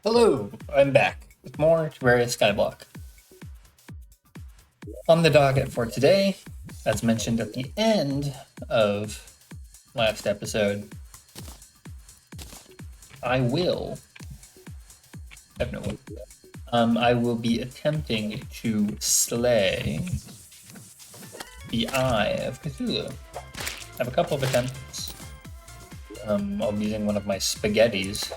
Hello, I'm back with more Terraria Skyblock. On the docket for today, as mentioned at the end of last episode, I will be attempting to slay the Eye of Cthulhu. I have a couple of attempts. I'll be using one of my spaghettis.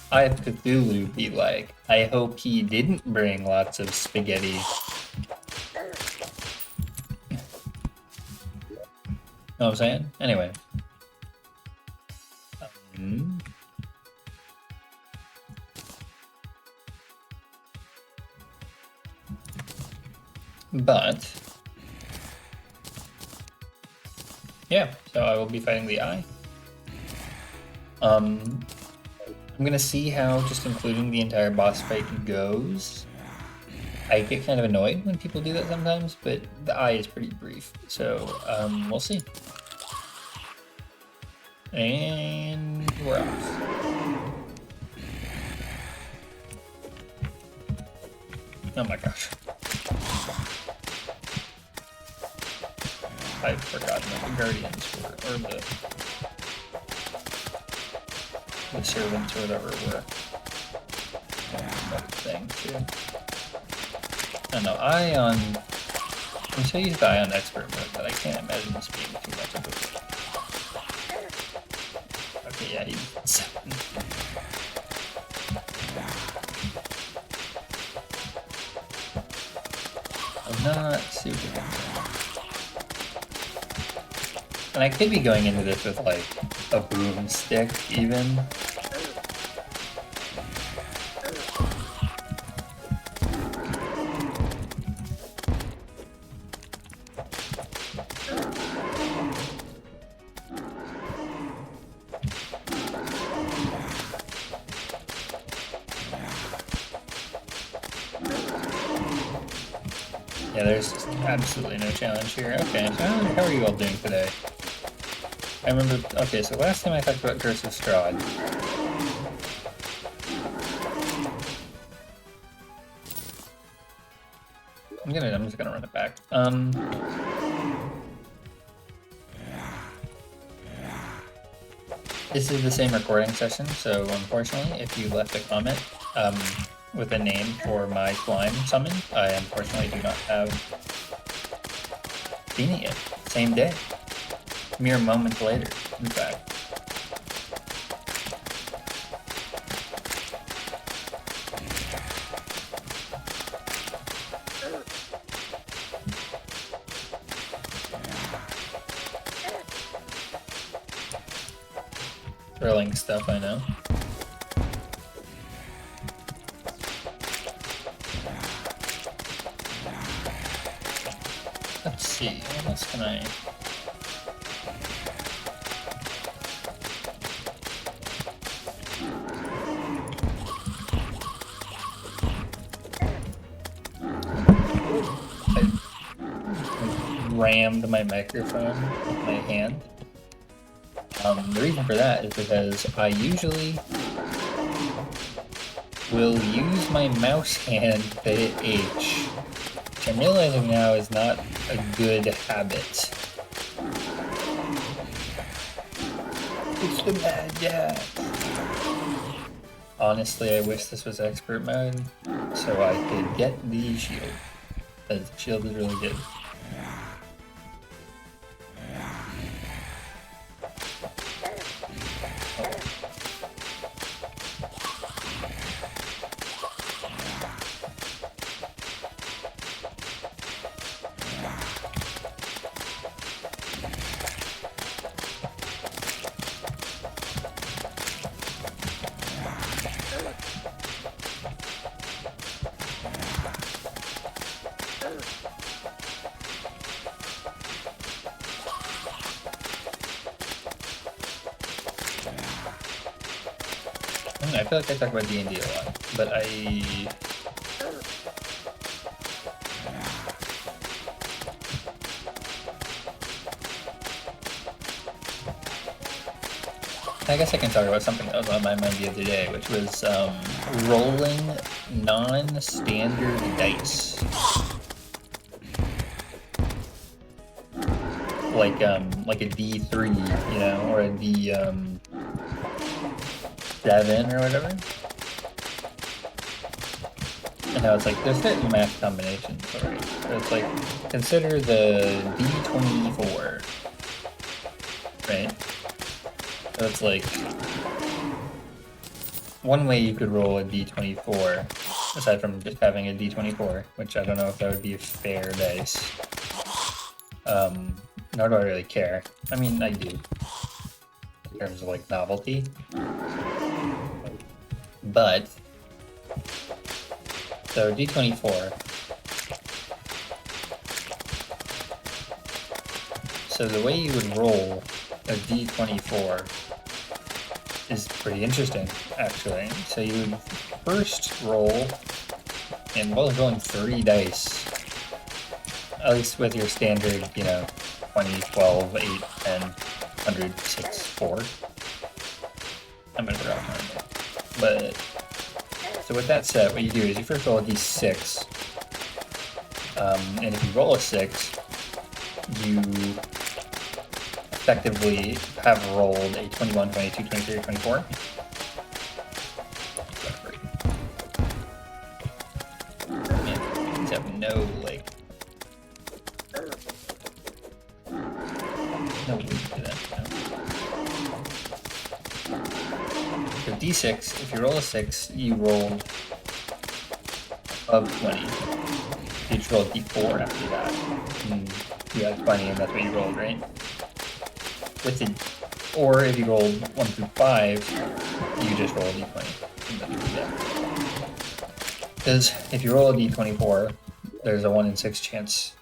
Eye of Cthulhu be like, I hope he didn't bring lots of spaghetti. Know what I'm saying? Anyway. But yeah, so I will be fighting the Eye. I'm gonna see how just including the entire boss fight goes. I get kind of annoyed when people do that sometimes, but the Eye is pretty brief, so we'll see. And we're off. Oh my gosh. I've forgotten that the Guardians were, or the servants or whatever were that thing too. I don't know, I'm so used to Eye on expert mode that I can't imagine this being too much of a... Okay, yeah, he's 7. I'm not super concerned. And I could be going into this with like a broomstick even. Yeah, there's just absolutely no challenge here. Okay, so how are you all doing today? I remember, okay, so last time I talked about Curse of Strahd. I'm just gonna run it back. This is the same recording session, so unfortunately, if you left a comment, with a name for my slime summon, I unfortunately do not have seen it yet. Same day. Mere moments later, in fact. Thrilling stuff, I know. Let's see, what else can I... rammed my microphone with my hand. The reason for that is because I usually will use my mouse hand to hit H, which I'm realizing now is not a good habit. It's the Mad Jack! Honestly, I wish this was expert mode, so I could get the shield, because the shield is really good. I feel like I talk about D&D a lot, but I guess I can talk about something that was on my mind the other day, which was rolling non-standard dice. Like a D3, you know, or a D7 or whatever. And how it's like there's certain math combinations, alright. So it's like consider the D24, right? So it's like one way you could roll a D24, aside from just having a D24, which I don't know if that would be a fair dice. Nor do I really care. I mean, I do. In terms of like novelty. But so D24. So the way you would roll a D24 is pretty interesting, actually. So you would first roll, and well, rolling 3 dice, at least with your standard, you know, 20, 12, 8, 10, 100, 6, 4. I'm gonna draw mine. But, so with that said, what you do is you first roll a D6, and if you roll a 6, you effectively have rolled a 21, 22, 23, or 24. Man, these have no, like, no way to do that. No. So D6, if you roll a 6, you roll above 20. You just roll a D4 after that. And you had 20 and that's what you rolled, right? With it, or if you rolled 1 through 5, you just roll a d20. Because if you roll a d24, there's a 1 in 6 chance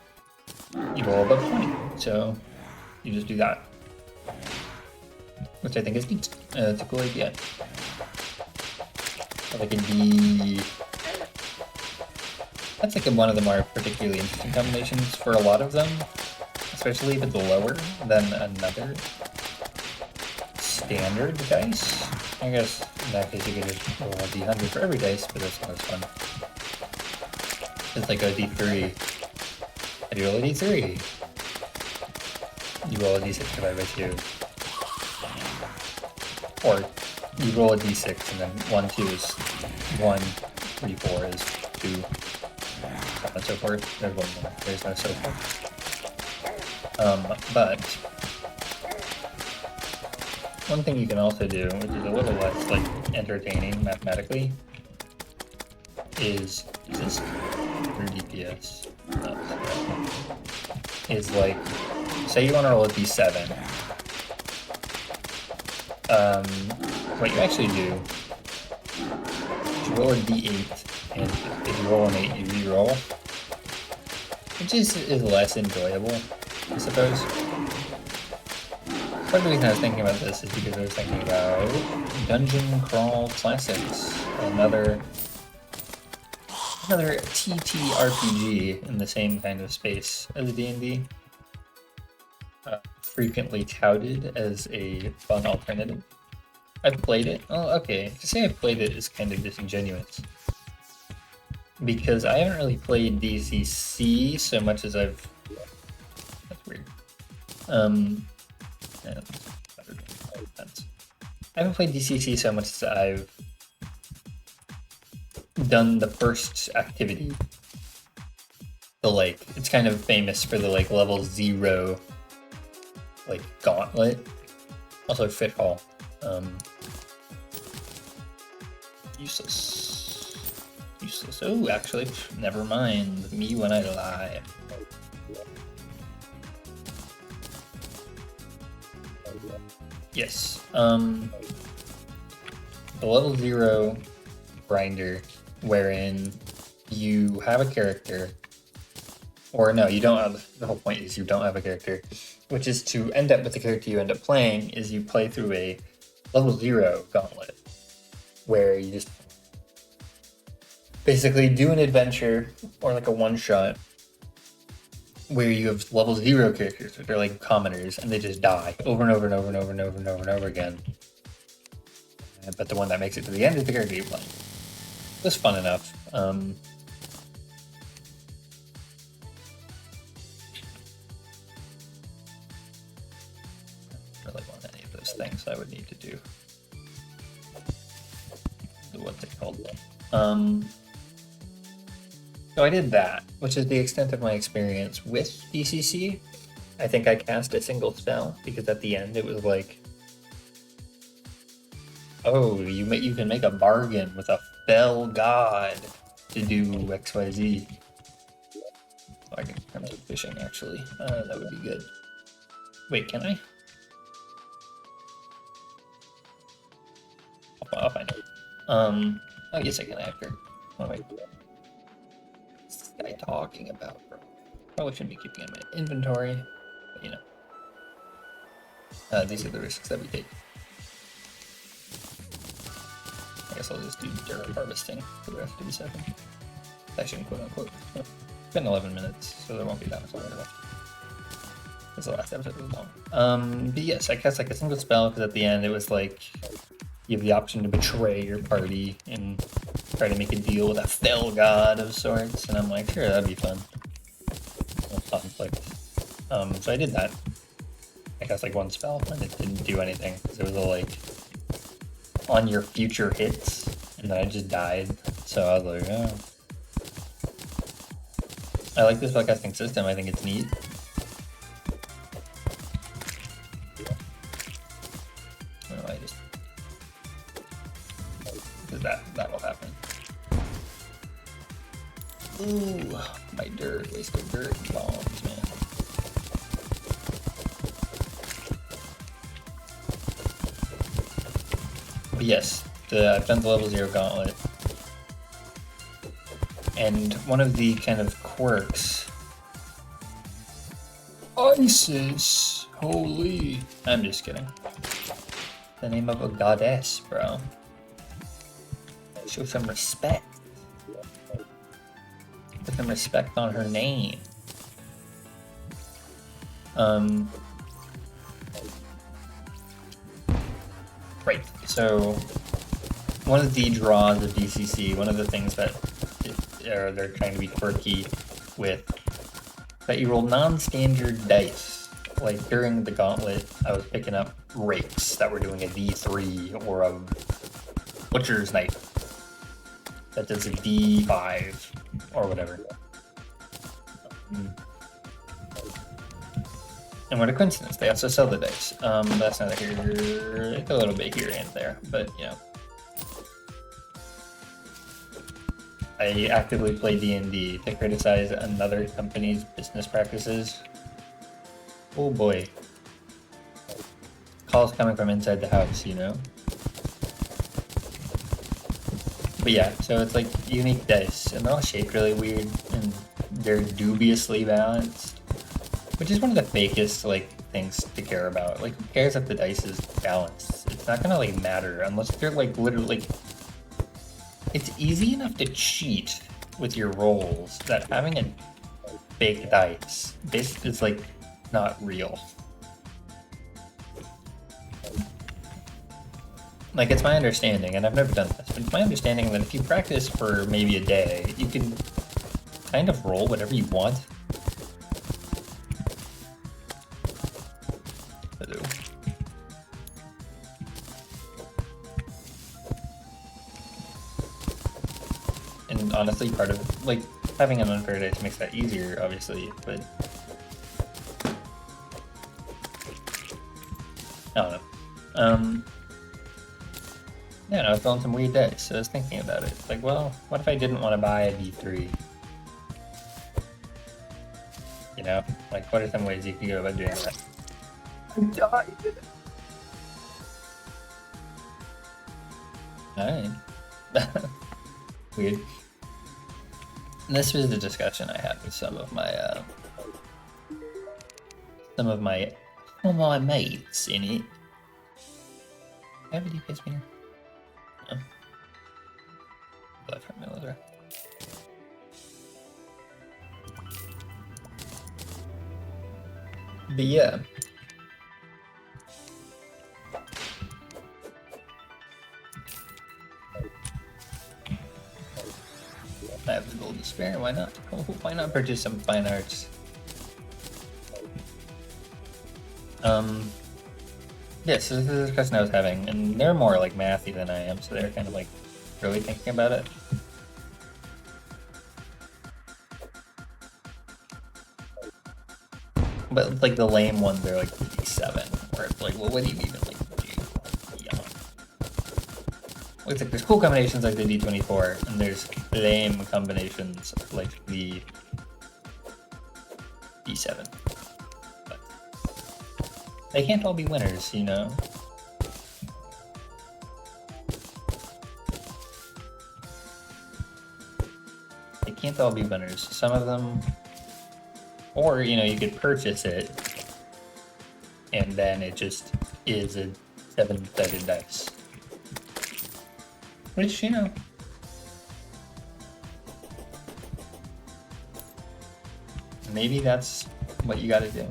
you roll above 20. So you just do that, which I think is neat. It's a cool idea. Like a D. That's like one of the more particularly interesting combinations for a lot of them. Especially if it's lower than another standard dice. I guess in that case you could just roll a D100 for every dice, but that's not as fun. It's like a D3. And you roll a D3. You roll a D6 divided by 2. Or you roll a D6 and then 1, 2 is 1, 3, 4 is 2. So on and so forth. There's one more. There's no so forth. But one thing you can also do, which is a little less like entertaining mathematically, is this 3 DPS? Is like, say you want to roll a D7. What you actually do is you roll a D8, and if you roll an 8, you re-roll, which is less enjoyable, I suppose. Part of the reason I was thinking about this is because I was thinking about Dungeon Crawl Classics, another TTRPG in the same kind of space as D&D. Frequently touted as a fun alternative. I've played it. Oh, okay. To say I've played it is kind of disingenuous. Because I haven't really played DCC so much as I've... That's weird. Yeah, I haven't played DCC so much as I've done the first activity. The, like, it's kind of famous for the, like, level 0, like, gauntlet. Also, Fit Hall. Useless. Useless. Oh, actually, never mind. Me when I lie. Yes. The level 0 grinder, wherein you have a character, or no, you don't have, the whole point is you don't have a character, which is to end up with the character you end up playing, is you play through a level 0 gauntlet, where you just basically do an adventure, or like a one-shot, where you have level 0 characters, which are like commoners, and they just die over and over and over and over and over and over and over again. but the one that makes it to the end is the character you're playing. It was fun enough. Really want any of those things I would need to do. What's it called? So I did that, which is the extent of my experience with DCC. I think I cast a single spell because at the end it was like, oh, you can make a bargain with a fell god to do XYZ. So I can come to fishing actually. That would be good. Wait, can I? I'll find out. Oh yes, I can after. Oh wait. What's this guy talking about, bro? Probably shouldn't be keeping in my inventory, but you know. These are the risks that we take. I guess I'll just do dirt harvesting for the rest of the session. Session, quote unquote. It's been 11 minutes, so there won't be that much longer left. Because the last episode was long. But yes, I cast like a single spell because at the end it was like you have the option to betray your party and try to make a deal with a fell god of sorts, and I'm like, sure, that'd be fun. Conflict. So I did that. I cast like one spell and it didn't do anything because it was all like on your future hits, and then I just died. So I was like, oh. I like this spellcasting system. I think it's neat. Oh, I just because that'll happen. Ooh, my dirt, wasted dirt bombs, man. But yes, I've done the level 0 gauntlet. And one of the kind of quirks... ISIS! Holy... I'm just kidding. The name of a goddess, bro. Show some respect. Put some respect on her name. Right, so one of the draws of DCC, one of the things that they're trying to be quirky with, that you roll non-standard dice. Like during the gauntlet, I was picking up rakes that were doing a D3 or a butcher's knife that does a D5 or whatever. And what a coincidence, they also sell the dice. That's neither here, a little bit here and there, but you know. I actively play D&D to criticize another company's business practices. Oh boy. Calls coming from inside the house, you know? But yeah, so it's like unique dice, and they're all shaped really weird, and they're dubiously balanced. Which is one of the fakest, like, things to care about. Like, who cares if the dice is balanced? It's not gonna, like, matter unless they're, like, literally... It's easy enough to cheat with your rolls that having a fake dice is, like, not real. Like, it's my understanding, and I've never done this, but it's my understanding that if you practice for maybe a day, you can kind of roll whatever you want. And honestly, part of, like, having an unfair dice makes that easier, obviously, but... I don't know. Yeah, no, I was feeling some weird dice, so I was thinking about it. It's like, well, what if I didn't want to buy a D3? You know? Like, what are some ways you can go about doing that? I died! Alright. Weird. And this was the discussion I had with some of my mates in it. Have you guys been here? No. Left from military. But yeah. I have the gold to spare, why not? Oh, why not purchase some fine arts? Yeah, so this is a discussion I was having, and they're more like mathy than I am, so they're kind of like really thinking about it. But like the lame ones are like 57, where it's like, well, what do you even like do? Yeah. It's like there's cool combinations like the D24, and there's lame combinations like the D7. But they can't all be winners, you know? They can't all be winners. Some of them, or, you know, you could purchase it, and then it just is a 7-sided dice. Which, you know, maybe that's what you gotta do.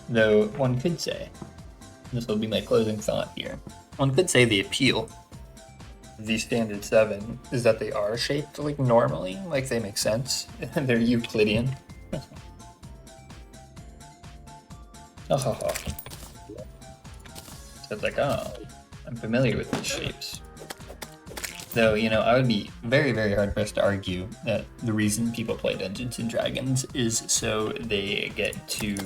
Though, one could say, this will be my closing thought here, one could say the appeal of the standard 7 is that they are shaped like normally, like they make sense, and they're Euclidean. So it's like, oh, I'm familiar with these shapes. Though, you know, I would be very, very hard pressed to argue that the reason people play Dungeons and Dragons is so they get to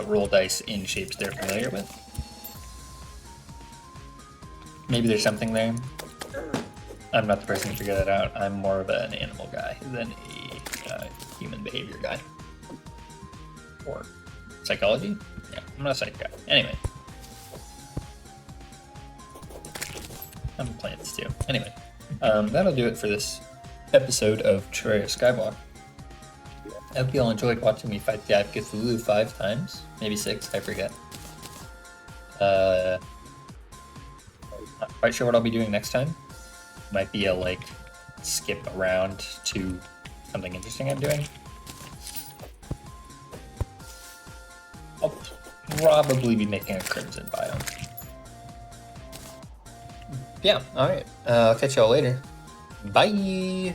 roll dice in shapes they're familiar with. Maybe there's something there. I'm not the person to figure that out. I'm more of an animal guy than a human behavior guy. Or psychology? Yeah, I'm not a psych guy. Anyway. I'm plants too. Anyway, that'll do it for this episode of Terraria Skyblock. I hope you all enjoyed watching me fight the Eye of Cthulhu 5 times. Maybe 6, I forget. Not quite sure what I'll be doing next time. Might be a, like, skip around to something interesting I'm doing. I'll probably be making a Crimson biome. Yeah, alright. I'll catch y'all later. Bye!